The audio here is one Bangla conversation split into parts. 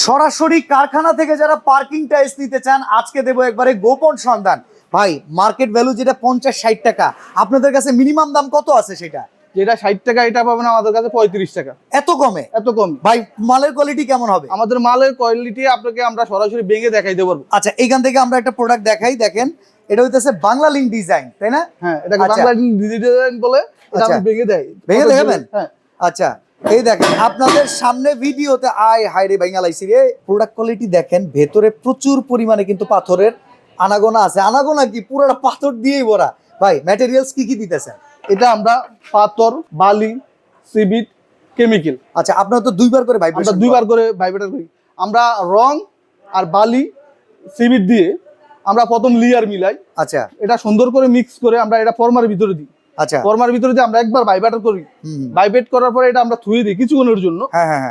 সরাসরি কারখানা থেকে যারা পার্কিং টাইলস নিতে চান আজকে দেবো একবারে গোপন সন্ধান। ভাই মার্কেট ভ্যালু যেটা 50-60 টাকা, আপনাদের কাছে মিনিমাম দাম কত আছে সেটা? যেটা 60 টাকা এটা পাবেন আমাদের কাছে 35 টাকা। এত কমে? এত কম ভাই মালের কোয়ালিটি কেমন হবে? আমাদের মালের কোয়ালিটি আপনাকে আমরা সরাসরি ভেঙে দেখাইতে পারবো। আচ্ছা এখান থেকে আমরা একটা প্রোডাক্ট দেখাই, দেখেন এটা হইতেছে বাংলা লিঙ্ক ডিজাইন, তাই না? হ্যাঁ, এটাকে বাংলা ডিজাইন বলে। এটা আমি ভেঙে দেখাবেন? হ্যাঁ আচ্ছা এই দেখেন আপনাদের সামনে ভিডিওতে আয় হাই রে ভাইঙ্গা লাইছি রে। প্রোডাক্ট কোয়ালিটি দেখেন, ভেতরে প্রচুর পরিমাণে কিন্তু পাথরের আনাগোনা আছে। আনাগোনা কি, পুরোটা পাথর দিয়েই ভরা। ভাই ম্যাটেরিয়ালস কি কি দিতেছেন? এটা আমরা পাথর, বালি, সিমেন্ট, কেমিক্যাল। আচ্ছা আপনারা তো দুইবার করে ভাইব্রেশন, আমরা দুইবার করে ভাইব্রেটর করি। আমরা রং আর বালি সিমেন্ট দিয়ে আমরা প্রথম লেয়ার মিলাই। আচ্ছা এটা সুন্দর করে মিক্স করে আমরা এটা ফর্মার ভিতরে দিই। আচ্ছা ফর্মার ভিতরে দিয়ে আমরা একবার ভাইব্রেটর করি। ভাইব্রেট করার পরে এটা আমরা ধুয়ে দিই কিছুক্ষণের জন্য।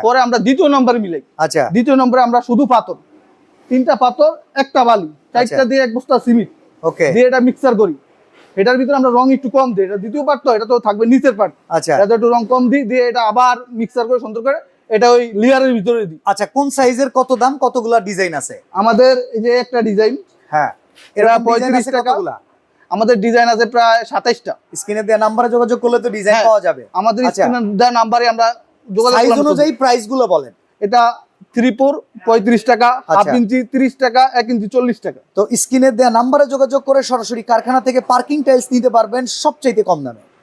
পরে আমরা দ্বিতীয় নম্বরে মিলাই। আচ্ছা দ্বিতীয় নম্বরে আমরা শুধু পাথর, 3টা পাথর, 1টা বালি, 4টা দিয়ে 1 বস্তা সিমেন্ট ওকে দিয়ে এটা মিক্সার করি। এটার ভিতরে আমরা রং একটু কম দিই। এটা দ্বিতীয় পার্ট, তো এটা তো থাকবে নিচের পার্ট। আচ্ছা এটা একটু রং কম দিই, দিয়ে এটা আবার মিক্সার করে সুন্দর করে এটা ওই লেয়ারের ভিতরে দিই। আচ্ছা কোন সাইজের কত দাম, কতগুলা ডিজাইন আছে? আমাদের এই যে একটা ডিজাইন, হ্যাঁ এটা 35 টাকা। আমাদের ডিজাইন আছে প্রায় 27টা। স্ক্রিনে দেওয়া নম্বরে যোগাযোগ করলে তো ডিজাইন পাওয়া যাবে। আমাদের স্ক্রিনে দেওয়া নম্বরে আমরা যোগাযোগ সাইজ অনুযায়ী প্রাইস গুলো বলেন। এটা 3/4 35 টাকা, হাফ ইঞ্চি 30 টাকা, 1 ইঞ্চি 40 টাকা। তো স্ক্রিনে দেওয়া নম্বরে যোগাযোগ করে সরাসরি কারখানা থেকে পার্কিং টাইলস নিতে পারবেন সবচাইতে কম দামে।